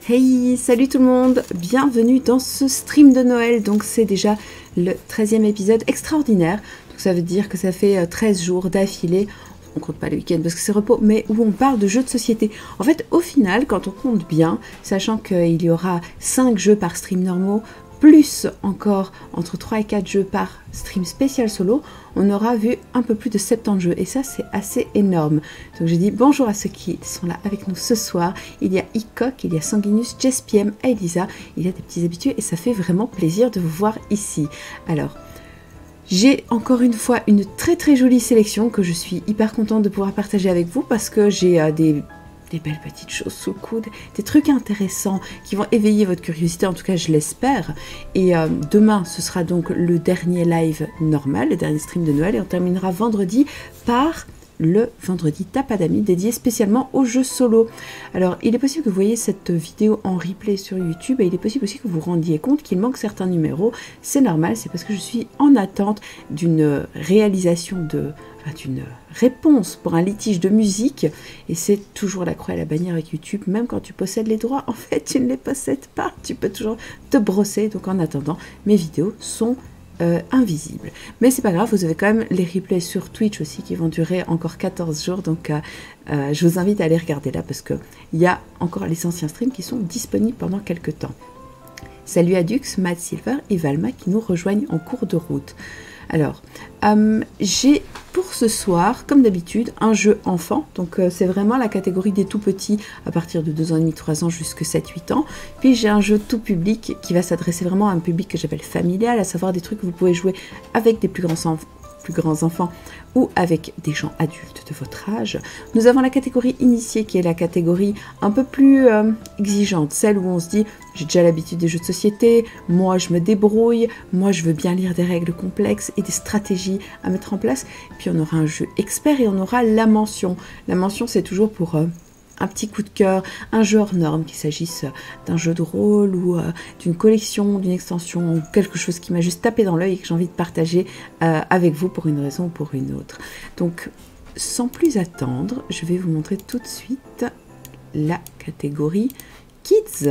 Hey, salut tout le monde, bienvenue dans ce stream de Noël. Donc c'est déjà le 13e épisode extraordinaire. Donc ça veut dire que ça fait 13 jours d'affilée. On compte pas le week-end parce que c'est repos, mais où on parle de jeux de société. En fait, au final, quand on compte bien, sachant qu'il y aura 5 jeux par stream normaux, plus encore entre 3 et 4 jeux par stream spécial solo, on aura vu un peu plus de 70 jeux. Et ça, c'est assez énorme. Donc j'ai dit bonjour à ceux qui sont là avec nous ce soir. Il y a Icoc, il y a Sanguinus, JessPM, Elisa, il y a des petits habitués et ça fait vraiment plaisir de vous voir ici. Alors, j'ai encore une fois une très jolie sélection que je suis hyper contente de pouvoir partager avec vous parce que j'ai des belles petites choses sous le coude, des trucs intéressants qui vont éveiller votre curiosité, en tout cas je l'espère. Et demain ce sera donc le dernier live normal, le dernier stream de Noël, et on terminera vendredi par le vendredi Tapas d'amis dédié spécialement aux jeux solo. Alors il est possible que vous voyez cette vidéo en replay sur YouTube et il est possible aussi que vous vous rendiez compte qu'il manque certains numéros. C'est normal, c'est parce que je suis en attente d'une réalisation d'une réponse pour un litige de musique, et c'est toujours la croix et la bannière avec YouTube. Même quand tu possèdes les droits, en fait tu ne les possèdes pas, tu peux toujours te brosser. Donc en attendant, mes vidéos sont invisibles, mais c'est pas grave, vous avez quand même les replays sur Twitch aussi qui vont durer encore 14 jours, donc je vous invite à aller regarder là parce que il y a encore les anciens streams qui sont disponibles pendant quelques temps. Salut à Dux, Matt Silver et Valma qui nous rejoignent en cours de route. Alors, j'ai pour ce soir, comme d'habitude, un jeu enfant. Donc, c'est vraiment la catégorie des tout petits à partir de 2 ans et demi, 3 ans jusqu'à 7-8 ans. Puis, j'ai un jeu tout public qui va s'adresser vraiment à un public que j'appelle familial, à savoir des trucs que vous pouvez jouer avec des plus grands enfants ou avec des gens adultes de votre âge. Nous avons la catégorie initiée qui est la catégorie un peu plus exigeante, celle où on se dit j'ai déjà l'habitude des jeux de société, moi je me débrouille, moi je veux bien lire des règles complexes et des stratégies à mettre en place. Puis on aura un jeu expert et on aura la mention. La mention c'est toujours pour un petit coup de cœur, un jeu hors norme, qu'il s'agisse d'un jeu de rôle ou d'une collection, d'une extension, ou quelque chose qui m'a juste tapé dans l'œil et que j'ai envie de partager avec vous pour une raison ou pour une autre. Donc, sans plus attendre, je vais vous montrer tout de suite la catégorie Kids.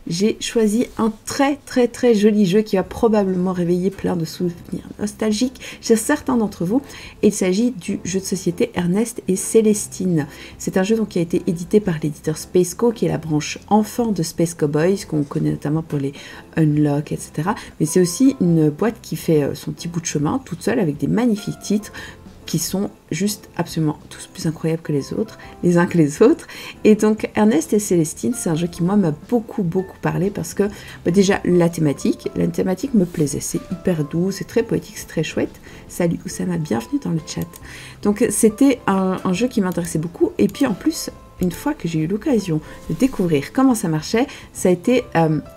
J'ai choisi un très joli jeu qui va probablement réveiller plein de souvenirs nostalgiques chez certains d'entre vous. Et il s'agit du jeu de société Ernest et Célestine. C'est un jeu donc qui a été édité par l'éditeur Spaceco, qui est la branche enfant de Space Cowboys, qu'on connaît notamment pour les Unlock, etc. Mais c'est aussi une boîte qui fait son petit bout de chemin toute seule avec des magnifiques titres qui sont juste absolument tous plus incroyables que les autres, les uns que les autres. Et donc Ernest et Célestine, c'est un jeu qui moi m'a beaucoup parlé parce que déjà la thématique me plaisait, c'est hyper doux, c'est très poétique, c'est très chouette. Salut Oussama, bienvenue dans le chat. Donc c'était un jeu qui m'intéressait beaucoup, et puis en plus, une fois que j'ai eu l'occasion de découvrir comment ça marchait, ça a été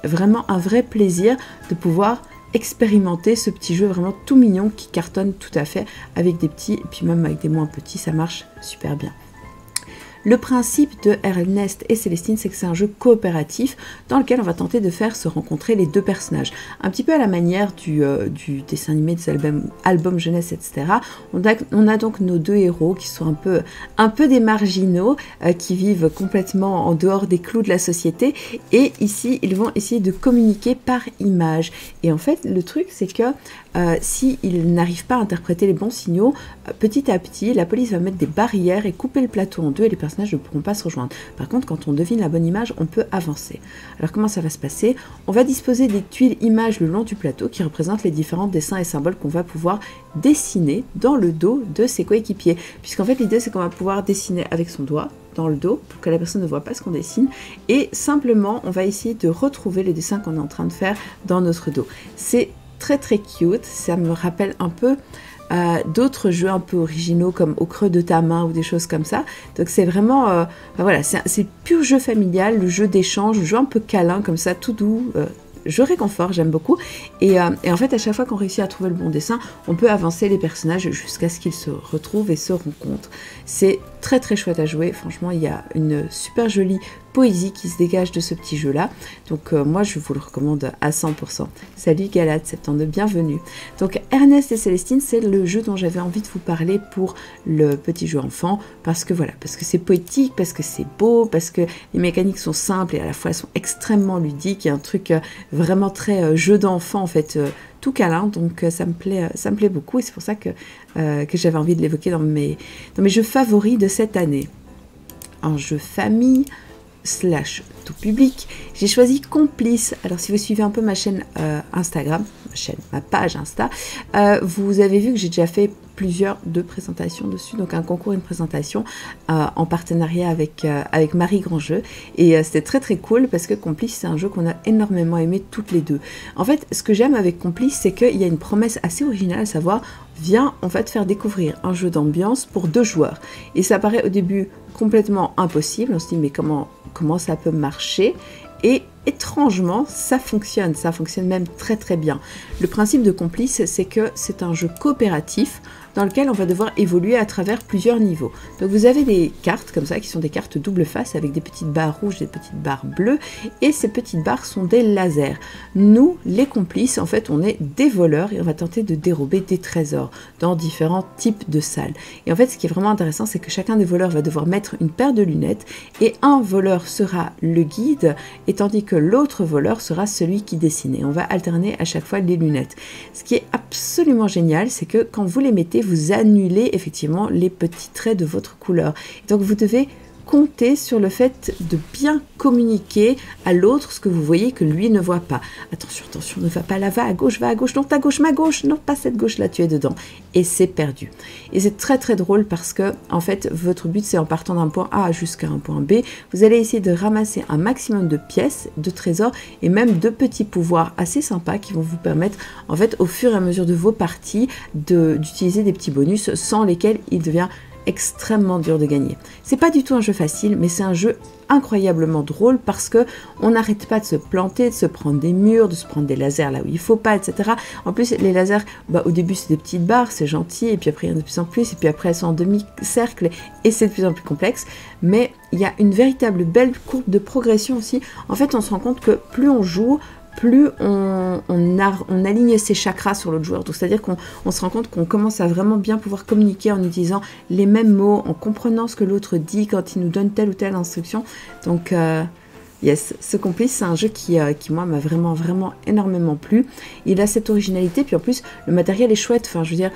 vraiment un vrai plaisir de pouvoir expérimenter ce petit jeu vraiment tout mignon qui cartonne tout à fait avec des petits et puis même avec des moins petits, ça marche super bien. Le principe de Ernest et Célestine, c'est que c'est un jeu coopératif dans lequel on va tenter de faire se rencontrer les deux personnages. Un petit peu à la manière du dessin animé, des albums jeunesse, etc. On a donc nos deux héros qui sont un peu des marginaux, qui vivent complètement en dehors des clous de la société. Et ici, ils vont essayer de communiquer par image. Et en fait, le truc, c'est que s'ils n'arrivent pas à interpréter les bons signaux, petit à petit, la police va mettre des barrières et couper le plateau en deux et les personnages ne pourront pas se rejoindre. Par contre, quand on devine la bonne image, on peut avancer. Alors comment ça va se passer? On va disposer des tuiles images le long du plateau qui représentent les différents dessins et symboles qu'on va pouvoir dessiner dans le dos de ses coéquipiers. Puisqu'en fait, l'idée, c'est qu'on va pouvoir dessiner avec son doigt dans le dos pour que la personne ne voit pas ce qu'on dessine, et simplement, on va essayer de retrouver les dessins qu'on est en train de faire dans notre dos. C'est très cute, ça me rappelle un peu d'autres jeux un peu originaux comme Au creux de ta main ou des choses comme ça. Donc c'est vraiment, voilà, c'est pur jeu familial, le jeu d'échange, le jeu un peu câlin comme ça, tout doux, je réconforte, j'aime beaucoup. Et en fait, à chaque fois qu'on réussit à trouver le bon dessin, on peut avancer les personnages jusqu'à ce qu'ils se retrouvent et se rencontrent. C'est très très chouette à jouer. Franchement, il y a une super jolie poésie qui se dégage de ce petit jeu-là. Donc moi, je vous le recommande à 100%. Salut Galade, septembre, bienvenue. Donc Ernest et Célestine, c'est le jeu dont j'avais envie de vous parler pour le petit jeu enfant. Parce que voilà, parce que c'est poétique, parce que c'est beau, parce que les mécaniques sont simples et à la fois elles sont extrêmement ludiques. Il y a un truc vraiment très jeu d'enfant en fait, tout câlin. Donc ça me plaît beaucoup et c'est pour ça que j'avais envie de l'évoquer dans mes jeux favoris de cette année. En jeu famille / tout public, j'ai choisi Complice. Alors si vous suivez un peu ma chaîne Instagram, ma page Insta, vous avez vu que j'ai déjà fait plusieurs présentations dessus, donc un concours et une présentation en partenariat avec Marie Grandjeu, et c'était très très cool parce que Complice, c'est un jeu qu'on a énormément aimé toutes les deux. En fait, ce que j'aime avec Complice, c'est qu'il y a une promesse assez originale, à savoir, viens, on va te faire découvrir un jeu d'ambiance pour 2 joueurs. Et ça paraît au début complètement impossible, on se dit mais comment ça peut marcher? Et étrangement, ça fonctionne même très très bien. Le principe de Complice, c'est que c'est un jeu coopératif dans lequel on va devoir évoluer à travers plusieurs niveaux. Donc vous avez des cartes comme ça, qui sont des cartes double face avec des petites barres rouges, des petites barres bleues, et ces petites barres sont des lasers. Nous, les complices, en fait, on est des voleurs et on va tenter de dérober des trésors dans différents types de salles. Et en fait, ce qui est vraiment intéressant, c'est que chacun des voleurs va devoir mettre une paire de lunettes, et un voleur sera le guide, et tandis que l'autre voleur sera celui qui dessine. Et on va alterner à chaque fois les lunettes. Ce qui est absolument génial, c'est que quand vous les mettez, vous annulez effectivement les petits traits de votre couleur. Donc vous devez compter sur le fait de bien communiquer à l'autre ce que vous voyez que lui ne voit pas. Attention, ne va pas là, va à gauche, non ta gauche, ma gauche, non pas cette gauche là, tu es dedans. Et c'est perdu. Et c'est très très drôle parce que en fait votre but c'est en partant d'un point A jusqu'à un point B, vous allez essayer de ramasser un maximum de pièces, de trésors et même de petits pouvoirs assez sympas qui vont vous permettre en fait au fur et à mesure de vos parties d'utiliser des petits bonus sans lesquels il devient extrêmement dur de gagner. C'est pas du tout un jeu facile, mais c'est un jeu incroyablement drôle parce que on n'arrête pas de se planter, de se prendre des murs, de se prendre des lasers là où il faut pas, etc. En plus, les lasers, au début c'est des petites barres, c'est gentil, et puis après il y en a de plus en plus, et puis après elles sont en demi-cercle, et c'est de plus en plus complexe, mais il y a une véritable belle courbe de progression aussi. En fait, on se rend compte que plus on joue, plus on aligne ses chakras sur l'autre joueur. Donc c'est-à-dire qu'on se rend compte qu'on commence à vraiment bien pouvoir communiquer en utilisant les mêmes mots, en comprenant ce que l'autre dit quand il nous donne telle ou telle instruction. Donc yes, ce Complice, c'est un jeu qui moi m'a vraiment vraiment énormément plu. Il a cette originalité, puis en plus le matériel est chouette, enfin je veux dire,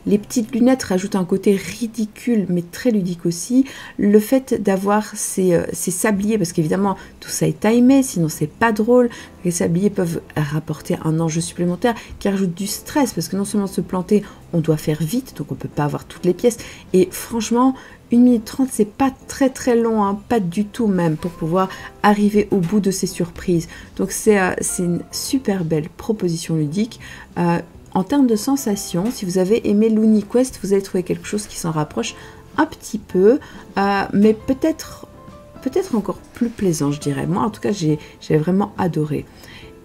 les petites lunettes rajoutent un côté ridicule, mais très ludique aussi. Le fait d'avoir ces sabliers, parce qu'évidemment, tout ça est timé, sinon c'est pas drôle. Les sabliers peuvent rapporter un enjeu supplémentaire qui rajoute du stress, parce que non seulement se planter, on doit faire vite, donc on peut pas avoir toutes les pièces. Et franchement, 1 minute 30, c'est pas très très long, hein, pas du tout même, pour pouvoir arriver au bout de ces surprises. Donc c'est une super belle proposition ludique. En termes de sensations, si vous avez aimé Looney Quest, vous allez trouver quelque chose qui s'en rapproche un petit peu, mais peut-être encore plus plaisant, je dirais. Moi, en tout cas, j'ai vraiment adoré.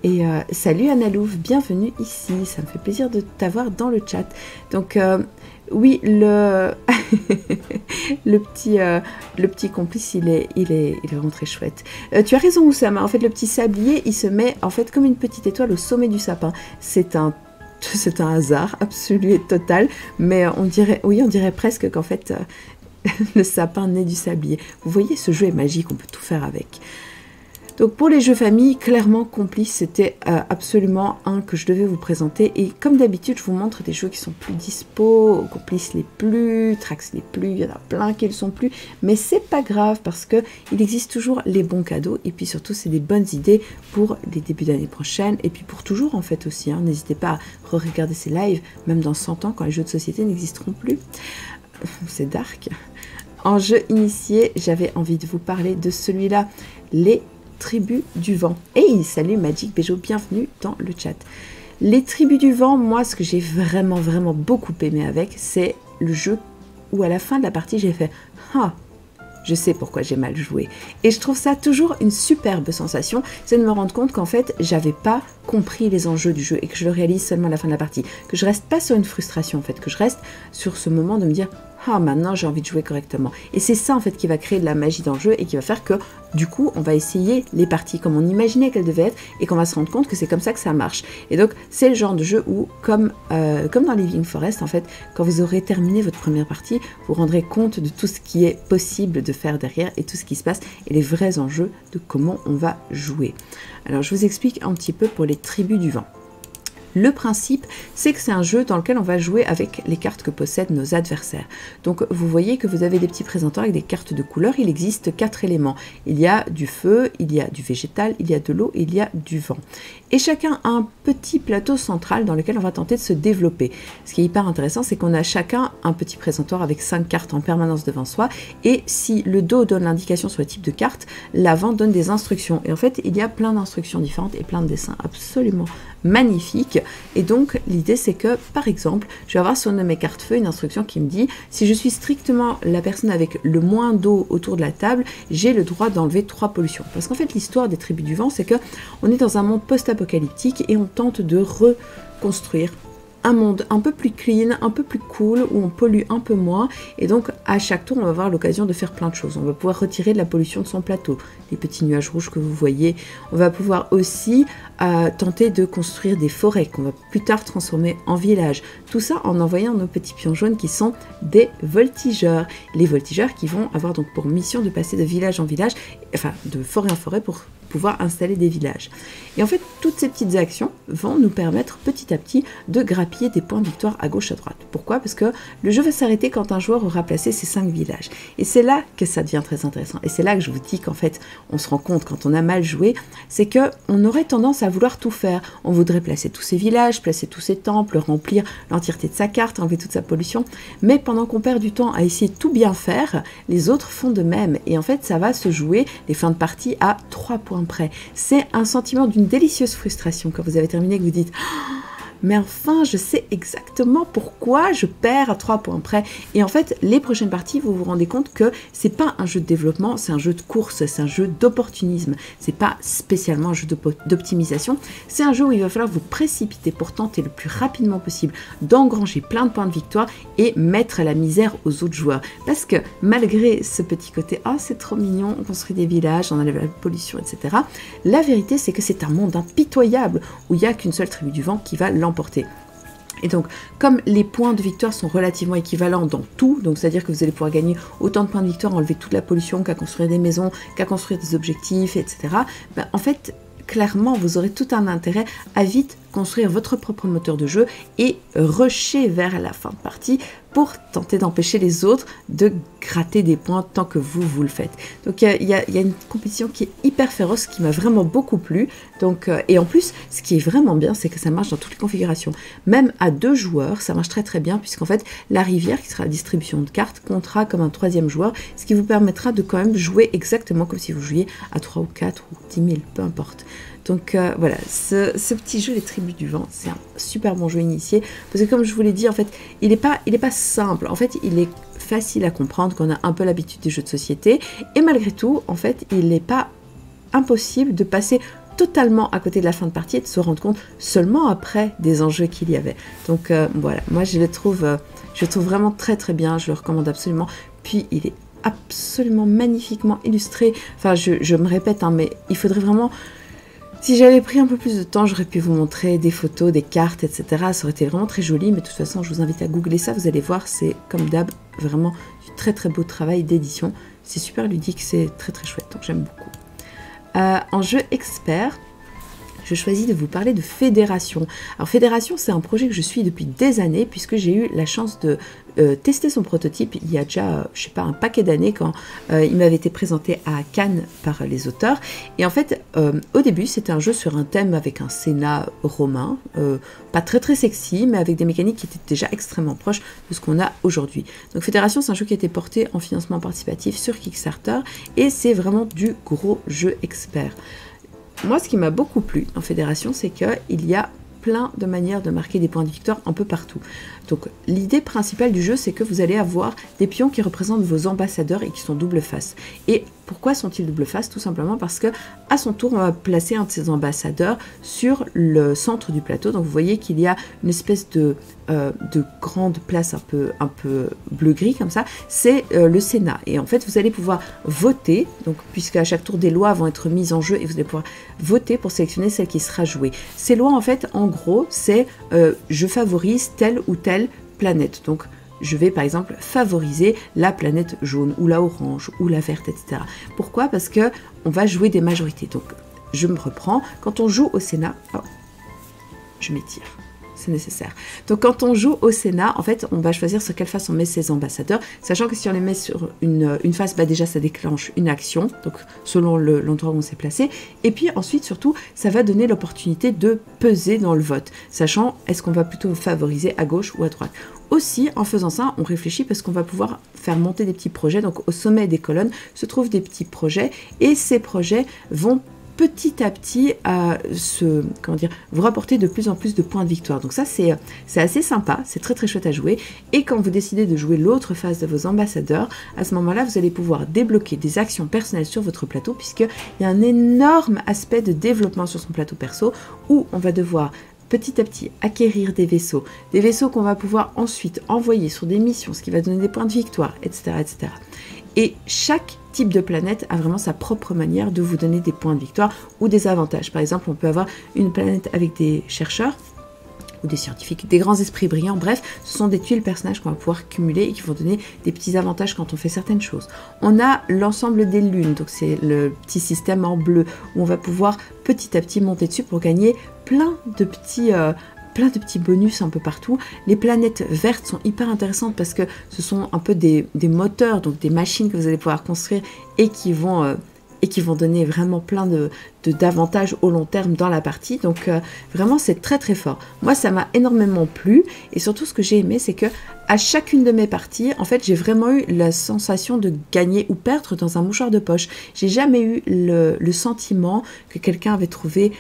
Et salut Analouf, bienvenue ici, ça me fait plaisir de t'avoir dans le chat. Donc oui, le petit Complice, il est vraiment très chouette. Tu as raison Oussama, en fait le petit sablier, il se met en fait comme une petite étoile au sommet du sapin. C'est un hasard absolu et total, mais on dirait presque qu'en fait le sapin naît du sablier. Vous voyez, ce jeu est magique, on peut tout faire avec. Donc pour les jeux famille, clairement Complice, c'était absolument un que je devais vous présenter. Et comme d'habitude, je vous montre des jeux qui sont plus dispo, Complice les plus, Trax les plus, il y en a plein qui ne le sont plus. Mais c'est pas grave parce que il existe toujours les bons cadeaux. Et puis surtout, c'est des bonnes idées pour les débuts d'année prochaine. Et puis pour toujours en fait aussi. Hein. N'hésitez pas à re-regarder ces lives, même dans 100 ans quand les jeux de société n'existeront plus. C'est dark. En jeu initié, j'avais envie de vous parler de celui-là, les Tribus du Vent. Hey, salut Magic Bejo, bienvenue dans le chat. Les Tribus du Vent, moi, ce que j'ai vraiment, vraiment beaucoup aimé avec, c'est le jeu où à la fin de la partie, j'ai fait « Ah, je sais pourquoi j'ai mal joué. Et je trouve ça toujours une superbe sensation, c'est de me rendre compte qu'en fait, j'avais pas compris les enjeux du jeu et que je le réalise seulement à la fin de la partie. Que je reste pas sur une frustration en fait, que je reste sur ce moment de me dire ah, maintenant j'ai envie de jouer correctement. Et c'est ça en fait qui va créer de la magie dans le jeu et qui va faire que du coup on va essayer les parties comme on imaginait qu'elles devaient être et qu'on va se rendre compte que c'est comme ça que ça marche. Et donc c'est le genre de jeu où comme dans Living Forest en fait, quand vous aurez terminé votre première partie, vous vous rendrez compte de tout ce qui est possible de faire derrière et tout ce qui se passe et les vrais enjeux de comment on va jouer. Alors je vous explique un petit peu pour les tribus du vent. Le principe, c'est que c'est un jeu dans lequel on va jouer avec les cartes que possèdent nos adversaires. Donc vous voyez que vous avez des petits présenteurs avec des cartes de couleurs. Il existe 4 éléments. Il y a du feu, il y a du végétal, il y a de l'eau et il y a du vent. Et chacun a un petit plateau central dans lequel on va tenter de se développer. Ce qui est hyper intéressant, c'est qu'on a chacun un petit présentoir avec 5 cartes en permanence devant soi. Et si le dos donne l'indication sur le type de carte, l'avant donne des instructions. Et en fait, il y a plein d'instructions différentes et plein de dessins absolument magnifiques. Et donc l'idée c'est que par exemple je vais avoir sur une de mes cartes feu une instruction qui me dit si je suis strictement la personne avec le moins d'eau autour de la table, j'ai le droit d'enlever 3 pollutions. Parce qu'en fait l'histoire des tribus du vent c'est que on est dans un monde post-apocalyptique et on tente de reconstruire un monde un peu plus clean, un peu plus cool, où on pollue un peu moins, et donc à chaque tour on va avoir l'occasion de faire plein de choses. On va pouvoir retirer de la pollution de son plateau, les petits nuages rouges que vous voyez. On va pouvoir aussi tenter de construire des forêts qu'on va plus tard transformer en villages. Tout ça en envoyant nos petits pions jaunes qui sont des voltigeurs. Les voltigeurs qui vont avoir donc pour mission de passer de village en village, enfin de forêt en forêt pour pouvoir installer des villages. Et en fait, toutes ces petites actions vont nous permettre petit à petit de grappiller des points de victoire à gauche à droite. Pourquoi? Parce que le jeu va s'arrêter quand un joueur aura placé ses 5 villages. Et c'est là que ça devient très intéressant. Et c'est là que je vous dis qu'en fait, on se rend compte quand on a mal joué, c'est qu'on aurait tendance à vouloir tout faire. On voudrait placer tous ses villages, placer tous ses temples, remplir l'entièreté de sa carte, enlever toute sa pollution. Mais pendant qu'on perd du temps à essayer de tout bien faire, les autres font de même. Et en fait, ça va se jouer les fins de partie à 3 points près. C'est un sentiment d'une délicieuse frustration quand vous avez terminé, que vous dites mais enfin je sais exactement pourquoi je perds à 3 points près. Et en fait les prochaines parties vous vous rendez compte que c'est pas un jeu de développement, c'est un jeu de course, c'est un jeu d'opportunisme, c'est pas spécialement un jeu d'optimisation, c'est un jeu où il va falloir vous précipiter pour tenter le plus rapidement possible d'engranger plein de points de victoire et mettre la misère aux autres joueurs. Parce que malgré ce petit côté oh c'est trop mignon, on construit des villages, on enlève la pollution, etc. La vérité c'est que c'est un monde impitoyable où il n'y a qu'une seule tribu du vent qui va l'emporter. Et donc, comme les points de victoire sont relativement équivalents dans tout, donc c'est-à-dire que vous allez pouvoir gagner autant de points de victoire, enlever toute la pollution, qu'à construire des maisons, qu'à construire des objectifs, etc. Ben, en fait, clairement, vous aurez tout un intérêt à vite construire votre propre moteur de jeu et rusher vers la fin de partie pour tenter d'empêcher les autres de gratter des points tant que vous le faites. Donc il y a une compétition qui est hyper féroce, qui m'a vraiment beaucoup plu. Donc, et en plus, ce qui est vraiment bien, c'est que ça marche dans toutes les configurations. Même à 2 joueurs, ça marche très très bien, puisqu'en fait, la rivière, qui sera la distribution de cartes, comptera comme un 3e joueur, ce qui vous permettra de quand même jouer exactement comme si vous jouiez à 3 ou 4 ou 10 000, peu importe. Donc voilà, ce petit jeu, les tribus du vent, c'est un super bon jeu initié, parce que comme je vous l'ai dit, en fait, il est pas simple, en fait, il est facile à comprendre, qu'on a un peu l'habitude des jeux de société, et malgré tout, en fait, il n'est pas impossible de passer totalement à côté de la fin de partie et de se rendre compte seulement après des enjeux qu'il y avait. Donc voilà, moi je le trouve vraiment très très bien, je le recommande absolument, puis il est absolument magnifiquement illustré, enfin je me répète, hein, mais il faudrait vraiment... Si j'avais pris un peu plus de temps, j'aurais pu vous montrer des photos, des cartes, etc. Ça aurait été vraiment très joli, mais de toute façon, je vous invite à googler ça, vous allez voir, c'est comme d'hab, vraiment du très très beau travail d'édition. C'est super ludique, c'est très très chouette, donc j'aime beaucoup. En jeu expert, je choisis de vous parler de Fédération. Alors Fédération, c'est un projet que je suis depuis des années, puisque j'ai eu la chance de tester son prototype il y a déjà, je sais pas, un paquet d'années, quand il m'avait été présenté à Cannes par les auteurs. Et en fait, au début, c'était un jeu sur un thème avec un Sénat romain, pas très très sexy, mais avec des mécaniques qui étaient déjà extrêmement proches de ce qu'on a aujourd'hui. Donc Fédération, c'est un jeu qui a été porté en financement participatif sur Kickstarter, et c'est vraiment du gros jeu expert. Moi, ce qui m'a beaucoup plu en Fédération, c'est qu'il y a plein de manières de marquer des points de victoire un peu partout. Donc l'idée principale du jeu, c'est que vous allez avoir des pions qui représentent vos ambassadeurs et qui sont double face. Et pourquoi sont-ils double face? Tout simplement parce que à son tour, on va placer un de ces ambassadeurs sur le centre du plateau. Donc vous voyez qu'il y a une espèce de grande place un peu bleu-gris comme ça. C'est le Sénat. Et en fait, vous allez pouvoir voter, donc puisque à chaque tour des lois vont être mises en jeu et vous allez pouvoir voter pour sélectionner celle qui sera jouée. Ces lois, en fait, en gros, c'est je favorise telle ou telle planète. Donc je vais par exemple favoriser la planète jaune ou la orange ou la verte, etc. Pourquoi? Parce que on va jouer des majorités. Donc je me reprends. Quand on joue au Sénat, je m'étire, c'est nécessaire. Donc quand on joue au Sénat, en fait, on va choisir sur quelle face on met ses ambassadeurs, sachant que si on les met sur une face, déjà ça déclenche une action, donc selon l'endroit où on s'est placé, et puis ensuite surtout, ça va donner l'opportunité de peser dans le vote, sachant est-ce qu'on va plutôt favoriser à gauche ou à droite. Aussi, en faisant ça, on réfléchit parce qu'on va pouvoir faire monter des petits projets, donc au sommet des colonnes se trouvent des petits projets, et ces projets vont petit à petit vous rapporter de plus en plus de points de victoire. Donc ça, c'est assez sympa, c'est très très chouette à jouer. Et quand vous décidez de jouer l'autre face de vos ambassadeurs, à ce moment-là, vous allez pouvoir débloquer des actions personnelles sur votre plateau, puisqu'il y a un énorme aspect de développement sur son plateau perso, où on va devoir petit à petit acquérir des vaisseaux qu'on va pouvoir ensuite envoyer sur des missions, ce qui va donner des points de victoire, etc., etc. Et chaque type de planète a vraiment sa propre manière de vous donner des points de victoire ou des avantages. Par exemple, on peut avoir une planète avec des chercheurs ou des scientifiques, des grands esprits brillants, bref, ce sont des tuiles personnages qu'on va pouvoir cumuler et qui vont donner des petits avantages quand on fait certaines choses. On a l'ensemble des lunes, donc c'est le petit système en bleu où on va pouvoir petit à petit monter dessus pour gagner plein de petits bonus un peu partout. Les planètes vertes sont hyper intéressantes parce que ce sont un peu des moteurs, donc des machines que vous allez pouvoir construire et qui vont donner vraiment plein d'avantages au long terme dans la partie. Donc vraiment, c'est très très fort. Moi, ça m'a énormément plu et surtout, ce que j'ai aimé, c'est que à chacune de mes parties, en fait, j'ai vraiment eu la sensation de gagner ou perdre dans un mouchoir de poche. J'ai jamais eu le sentiment que quelqu'un avait trouvé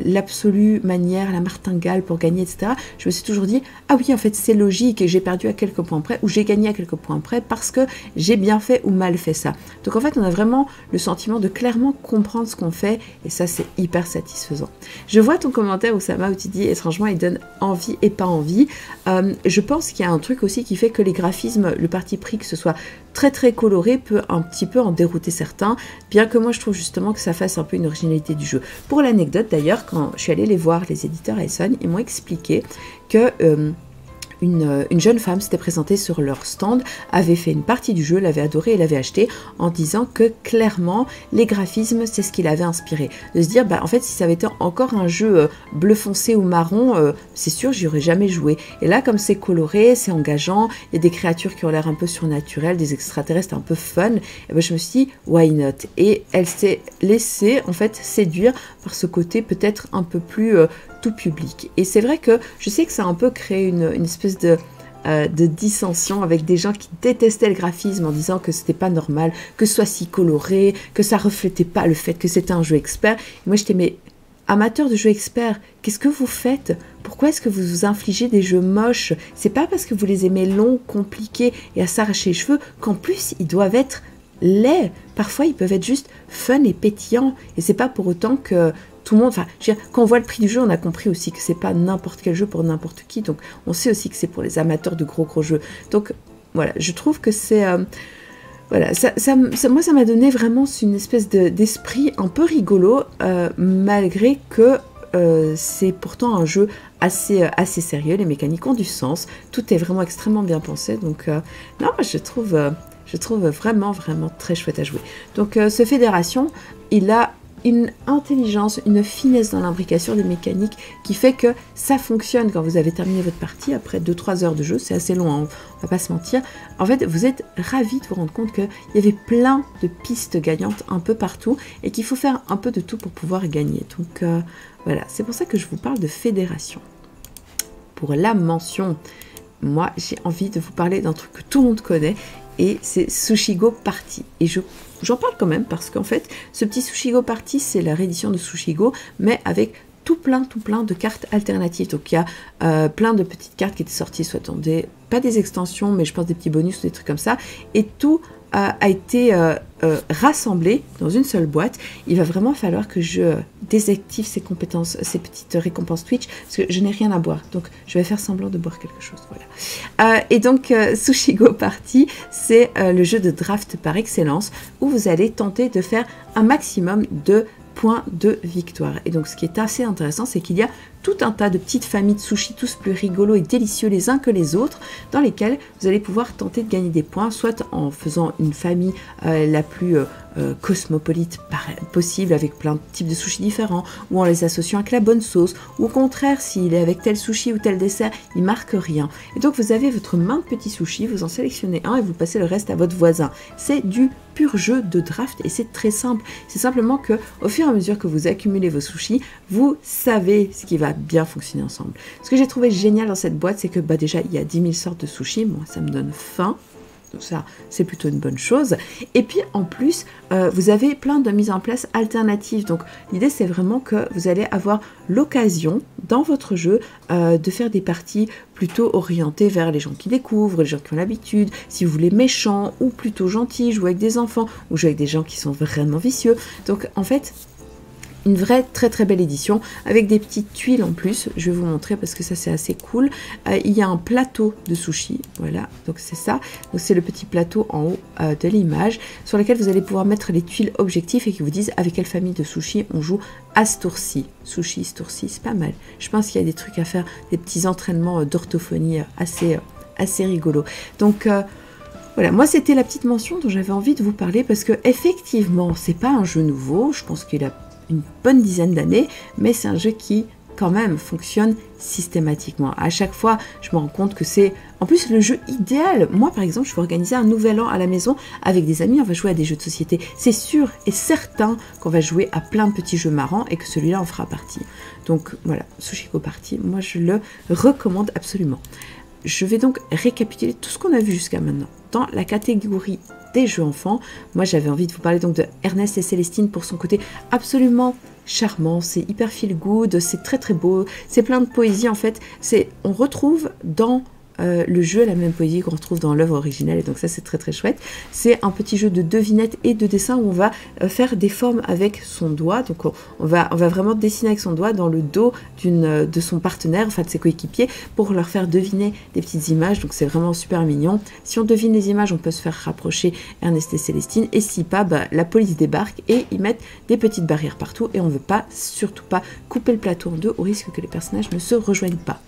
l'absolue manière, la martingale pour gagner, etc. Je me suis toujours dit, ah oui, en fait, c'est logique et j'ai perdu à quelques points près ou j'ai gagné à quelques points près parce que j'ai bien fait ou mal fait ça. Donc en fait, on a vraiment le sentiment de clairement comprendre ce qu'on fait et ça, c'est hyper satisfaisant. Je vois ton commentaire, Oussama, où tu dis, étrangement, il donne envie et pas envie. Je pense qu'il y a un truc aussi qui fait que les graphismes, le parti pris que ce soit très très coloré peut un petit peu en dérouter certains, bien que moi je trouve justement que ça fasse un peu une originalité du jeu. Pour l'anecdote d'ailleurs, quand je suis allée les voir, les éditeurs Essonne, ils m'ont expliqué que une jeune femme s'était présentée sur leur stand, avait fait une partie du jeu, l'avait adoré et l'avait acheté en disant que clairement les graphismes c'est ce qui l'avait inspiré. De se dire en fait si ça avait été encore un jeu bleu foncé ou marron, c'est sûr j'y aurais jamais joué. Et là comme c'est coloré, c'est engageant, il y a des créatures qui ont l'air un peu surnaturelles, des extraterrestres un peu fun, et je me suis dit why not. Et elle s'est laissée en fait séduire par ce côté peut-être un peu plus tout public. Et c'est vrai que je sais que ça a un peu créé une espèce de dissension avec des gens qui détestaient le graphisme en disant que c'était pas normal, que ce soit si coloré, que ça reflétait pas le fait que c'était un jeu expert. Et moi j'étais mais amateur de jeux experts, qu'est-ce que vous faites? Pourquoi est-ce que vous vous infligez des jeux moches? C'est pas parce que vous les aimez longs, compliqués et à s'arracher les cheveux qu'en plus ils doivent être laids. Parfois ils peuvent être juste fun et pétillants et c'est pas pour autant que tout le monde, quand on voit le prix du jeu, on a compris aussi que c'est pas n'importe quel jeu pour n'importe qui, donc on sait aussi que c'est pour les amateurs de gros jeux. Donc voilà, je trouve que c'est voilà, moi ça m'a donné vraiment une espèce d'esprit un peu rigolo, malgré que c'est pourtant un jeu assez sérieux, les mécaniques ont du sens, tout est vraiment extrêmement bien pensé, donc non, je trouve vraiment très chouette à jouer. Donc ce Fédération, il a une intelligence, une finesse dans l'imbrication des mécaniques qui fait que ça fonctionne quand vous avez terminé votre partie après 2-3 heures de jeu, c'est assez long, hein, on va pas se mentir. En fait, vous êtes ravis de vous rendre compte qu'il y avait plein de pistes gagnantes un peu partout et qu'il faut faire un peu de tout pour pouvoir gagner. Donc voilà, c'est pour ça que je vous parle de Fédération. Pour la mention, moi j'ai envie de vous parler d'un truc que tout le monde connaît et c'est Sushigo Party. Et j'en parle quand même parce qu'en fait, ce petit Sushigo Party, c'est la réédition de Sushigo, mais avec tout plein de cartes alternatives. Donc il y a plein de petites cartes qui étaient sorties, soit dans pas des extensions, mais je pense des petits bonus ou des trucs comme ça. Et tout a été rassemblé dans une seule boîte. Il va vraiment falloir que je désactive ces compétences, ces petites récompenses Twitch, parce que je n'ai rien à boire. Donc je vais faire semblant de boire quelque chose. Voilà. Et donc Sushi Go Party, c'est le jeu de draft par excellence, où vous allez tenter de faire un maximum de points de victoire. Et donc ce qui est assez intéressant, c'est qu'il y a tout un tas de petites familles de sushis, tous plus rigolos et délicieux les uns que les autres, dans lesquels vous allez pouvoir tenter de gagner des points, soit en faisant une famille la plus cosmopolite possible, avec plein de types de sushis différents, ou en les associant avec la bonne sauce, ou au contraire, s'il est avec tel sushi ou tel dessert, il marque rien. Et donc vous avez votre main de petits sushis, vous en sélectionnez un et vous passez le reste à votre voisin. C'est du pur jeu de draft et c'est très simple. C'est simplement que au fur et à mesure que vous accumulez vos sushis, vous savez ce qui va bien fonctionner ensemble. Ce que j'ai trouvé génial dans cette boîte, c'est que déjà il y a 10 000 sortes de sushis. Moi, ça me donne faim. Donc ça, c'est plutôt une bonne chose. Et puis en plus, vous avez plein de mises en place alternatives. Donc l'idée, c'est vraiment que vous allez avoir l'occasion dans votre jeu de faire des parties plutôt orientées vers les gens qui découvrent, les gens qui ont l'habitude. Si vous voulez méchants ou plutôt gentils, jouer avec des enfants ou jouer avec des gens qui sont vraiment vicieux. Donc en fait, une vraie très belle édition avec des petites tuiles en plus. Je vais vous montrer parce que ça c'est assez cool. Il y a un plateau de sushi, voilà, donc c'est ça. Donc c'est le petit plateau en haut de l'image sur lequel vous allez pouvoir mettre les tuiles objectifs et qui vous disent avec quelle famille de sushi on joue à ce tour-ci. Sushi, ce tour-ci, c'est pas mal. Je pense qu'il y a des trucs à faire, des petits entraînements d'orthophonie assez rigolos. Donc voilà, moi c'était la petite mention dont j'avais envie de vous parler parce que effectivement c'est pas un jeu nouveau. Je pense qu'il a une bonne dizaine d'années, mais c'est un jeu qui quand même fonctionne systématiquement. À chaque fois, je me rends compte que c'est en plus le jeu idéal. Moi, par exemple, je vais organiser un nouvel an à la maison avec des amis, on va jouer à des jeux de société. C'est sûr et certain qu'on va jouer à plein de petits jeux marrants et que celui-là en fera partie. Donc voilà, Sushi Go Party, moi je le recommande absolument. Je vais donc récapituler tout ce qu'on a vu jusqu'à maintenant. Dans la catégorie des jeux enfants, moi j'avais envie de vous parler donc de Ernest et Célestine pour son côté absolument charmant, c'est hyper feel good, c'est très beau, c'est plein de poésie en fait, on retrouve dans le jeu la même poésie qu'on retrouve dans l'œuvre originale et donc ça c'est très chouette. C'est un petit jeu de devinettes et de dessin où on va faire des formes avec son doigt, donc on va vraiment dessiner avec son doigt dans le dos de son partenaire, enfin de ses coéquipiers, pour leur faire deviner des petites images, donc c'est vraiment super mignon. Si on devine les images, on peut se faire rapprocher Ernest et Célestine, et si pas, la police débarque et ils mettent des petites barrières partout et on ne veut surtout pas couper le plateau en deux au risque que les personnages ne se rejoignent pas.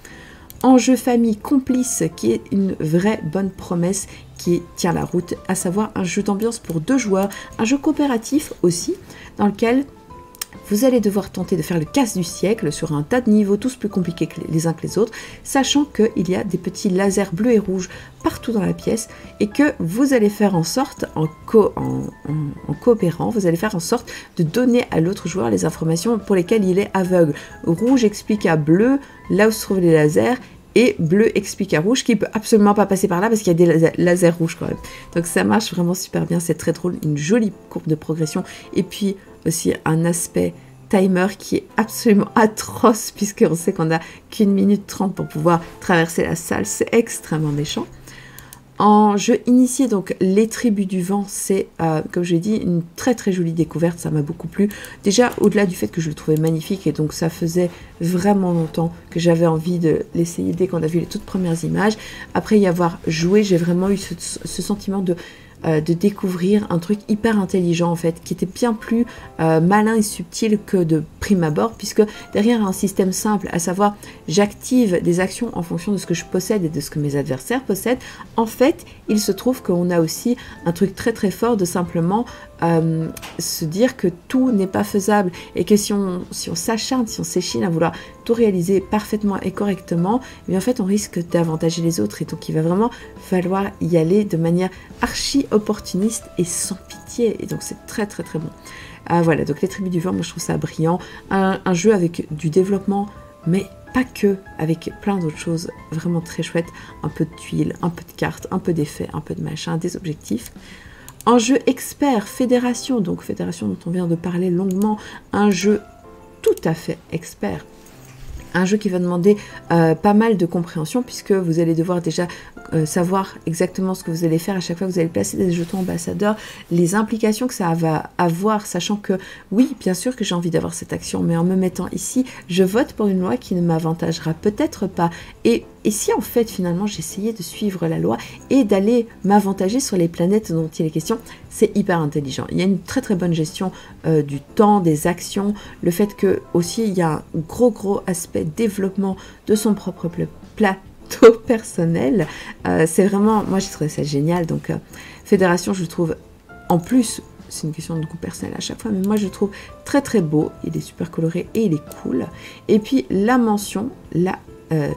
Enjeu famille complice, qui est une vraie bonne promesse qui tient la route, à savoir un jeu d'ambiance pour 2 joueurs, un jeu coopératif aussi, dans lequel vous allez devoir tenter de faire le casse du siècle sur un tas de niveaux, tous plus compliqués que les uns que les autres, sachant qu'il y a des petits lasers bleus et rouges partout dans la pièce et que vous allez faire en sorte, en coopérant, vous allez faire en sorte de donner à l'autre joueur les informations pour lesquelles il est aveugle. Rouge explique à bleu là où se trouvent les lasers, et bleu explique à rouge qui peut absolument pas passer par là parce qu'il y a des lasers rouges quand même. Donc ça marche vraiment super bien, c'est très drôle, une jolie courbe de progression et puis aussi un aspect timer qui est absolument atroce puisqu'on sait qu'on n'a qu'1 minute 30 pour pouvoir traverser la salle, c'est extrêmement méchant. En jeu initié, donc Les Tribus du Vent, c'est, comme je l'ai dit, une très jolie découverte, ça m'a beaucoup plu. Déjà, au-delà du fait que je le trouvais magnifique, et donc ça faisait vraiment longtemps que j'avais envie de l'essayer dès qu'on a vu les toutes premières images. Après y avoir joué, j'ai vraiment eu ce sentiment de découvrir un truc hyper intelligent en fait, qui était bien plus malin et subtil que de prime abord, puisque derrière un système simple, à savoir j'active des actions en fonction de ce que je possède et de ce que mes adversaires possèdent, en fait il se trouve qu'on a aussi un truc très fort de simplement se dire que tout n'est pas faisable et que si on s'acharne, si on s'échine à vouloir tout réaliser parfaitement et correctement, mais en fait on risque d'avantager les autres et donc il va vraiment falloir y aller de manière archi opportuniste et sans pitié, et donc c'est très bon. Voilà, donc Les Tribus du Vent, moi je trouve ça brillant, un jeu avec du développement, mais pas que, avec plein d'autres choses vraiment très chouettes, un peu de tuiles, un peu de cartes, un peu d'effets, un peu de machin, des objectifs. Un jeu expert, Fédération, donc Fédération dont on vient de parler longuement, un jeu tout à fait expert. Un jeu qui va demander pas mal de compréhension puisque vous allez devoir déjà savoir exactement ce que vous allez faire à chaque fois que vous allez placer des jetons ambassadeurs, les implications que ça va avoir, sachant que oui, bien sûr que j'ai envie d'avoir cette action, mais en me mettant ici, je vote pour une loi qui ne m'avantagera peut-être pas. Et si en fait finalement j'essayais de suivre la loi et d'aller m'avantager sur les planètes dont il est question, c'est hyper intelligent. Il y a une très très bonne gestion du temps, des actions, le fait que aussi il y a un gros aspect développement de son propre plateau personnel. C'est vraiment, moi j'ai trouvé ça génial. Donc Fédération, je trouve en plus, c'est une question de goût personnel à chaque fois, mais moi je le trouve très très beau, il est super coloré et il est cool. Et puis la mention,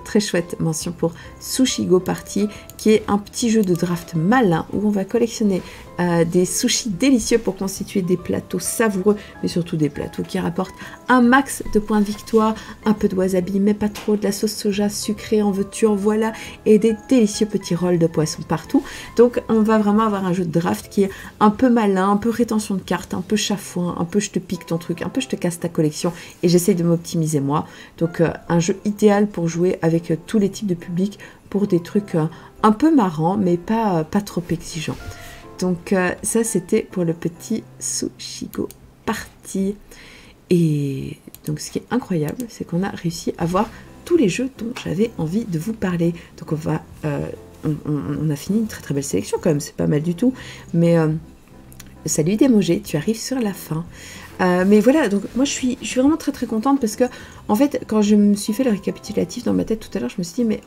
très chouette mention pour Sushi Go Party, qui est un petit jeu de draft malin où on va collectionner des sushis délicieux pour constituer des plateaux savoureux, mais surtout des plateaux qui rapportent un max de points de victoire, un peu de wasabi, mais pas trop, de la sauce soja sucrée, en veux-tu, en voilà, et des délicieux petits rolls de poisson partout. Donc on va vraiment avoir un jeu de draft qui est un peu malin, un peu rétention de cartes, un peu chafouin, un peu je te pique ton truc, un peu je te casse ta collection, et j'essaie de m'optimiser moi. Donc un jeu idéal pour jouer avec tous les types de publics, pour des trucs un peu marrants, mais pas trop exigeants. Donc ça c'était pour le petit Sushi Go Party. Et donc ce qui est incroyable, c'est qu'on a réussi à voir tous les jeux dont j'avais envie de vous parler. Donc on a fini une très très belle sélection quand même, c'est pas mal du tout. Mais salut Démogé, tu arrives sur la fin. Mais voilà, donc moi je suis vraiment très très contente parce que en fait quand je me suis fait le récapitulatif dans ma tête tout à l'heure, je me suis dit mais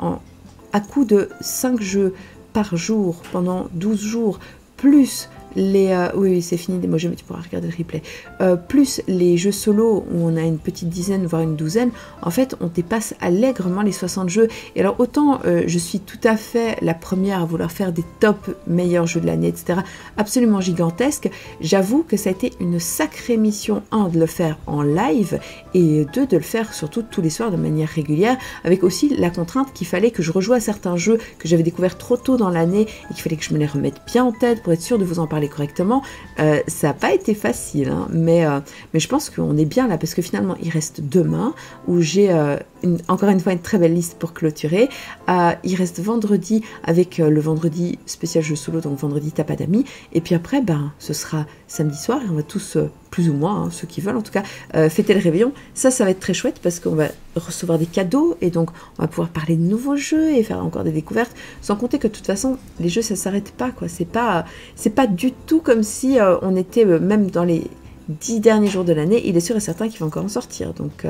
à coup de 5 jeux par jour pendant 12 jours, plus les... oui, c'est fini des mots, mais tu pourras regarder le replay. Plus les jeux solo, où on a une petite dizaine, voire une douzaine, en fait, on dépasse allègrement les 60 jeux. Et alors, autant je suis tout à fait la première à vouloir faire des top meilleurs jeux de l'année, etc., absolument gigantesques, j'avoue que ça a été une sacrée mission, un, de le faire en live, et deux, de le faire surtout tous les soirs de manière régulière, avec aussi la contrainte qu'il fallait que je rejoue à certains jeux que j'avais découverts trop tôt dans l'année, et qu'il fallait que je me les remette bien en tête pour être sûr de vous en parler correctement. Ça n'a pas été facile, hein, mais je pense qu'on est bien là parce que finalement il reste demain où j'ai encore une fois une très belle liste pour clôturer. Il reste vendredi avec le vendredi spécial jeu solo, donc vendredi tapas d'amis, et puis après ce sera samedi soir et on va tous plus ou moins, hein, ceux qui veulent en tout cas, fêter le réveillon. Ça va être très chouette parce qu'on va recevoir des cadeaux et donc on va pouvoir parler de nouveaux jeux et faire encore des découvertes, sans compter que de toute façon les jeux ça s'arrête pas quoi. C'est pas du tout comme si on était même dans les 10 derniers jours de l'année, il est sûr et certain qu'il va encore en sortir. Donc,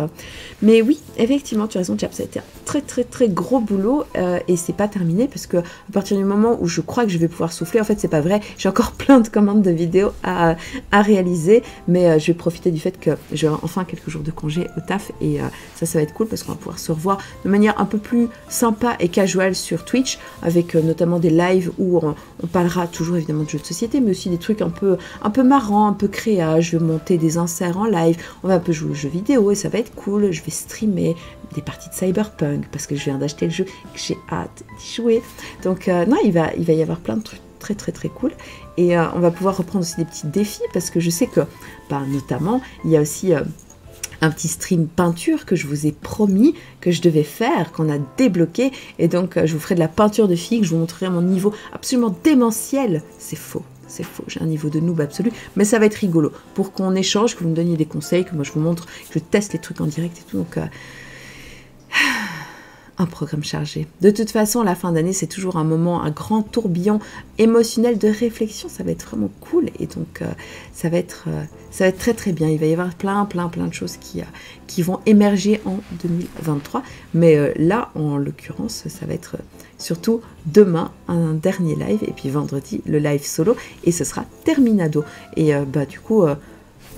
mais oui, effectivement, tu as raison, Jap, ça a été un très très très gros boulot et c'est pas terminé parce que à partir du moment où je crois que je vais pouvoir souffler, en fait, c'est pas vrai. J'ai encore plein de commandes de vidéos à réaliser, mais je vais profiter du fait que je vais avoir enfin quelques jours de congé au taf et ça va être cool parce qu'on va pouvoir se revoir de manière un peu plus sympa et casual sur Twitch avec notamment des lives où on parlera toujours évidemment de jeux de société, mais aussi des trucs un peu marrants, un peu créa. Je vais monter des inserts en live, on va un peu jouer aux jeux vidéo et ça va être cool. Je vais streamer des parties de Cyberpunk parce que je viens d'acheter le jeu et que j'ai hâte d'y jouer. Donc non, il va y avoir plein de trucs très très très cool et on va pouvoir reprendre aussi des petits défis parce que je sais que notamment il y a aussi un petit stream peinture que je vous ai promis que je devais faire, qu'on a débloqué, et donc je vous ferai de la peinture de figue, je vous montrerai mon niveau absolument démentiel. C'est faux, j'ai un niveau de noob absolu, mais ça va être rigolo, pour qu'on échange, que vous me donniez des conseils, que moi je vous montre, que je teste les trucs en direct et tout, donc un programme chargé. De toute façon, la fin d'année, c'est toujours un moment, un grand tourbillon émotionnel de réflexion. Ça va être vraiment cool et donc ça va être très très bien. Il va y avoir plein de choses qui vont émerger en 2023. Mais là, en l'occurrence, ça va être surtout demain un dernier live et puis vendredi le live solo et ce sera terminado. Et du coup...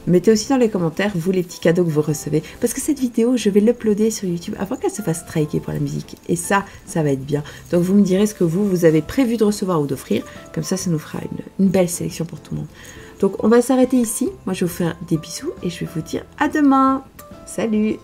mettez aussi dans les commentaires, vous, les petits cadeaux que vous recevez. Parce que cette vidéo, je vais l'uploader sur YouTube avant qu'elle se fasse striker pour la musique. Et ça va être bien. Donc, vous me direz ce que vous avez prévu de recevoir ou d'offrir. Comme ça nous fera une belle sélection pour tout le monde. Donc, on va s'arrêter ici. Moi, je vais vous faire des bisous et je vais vous dire à demain. Salut!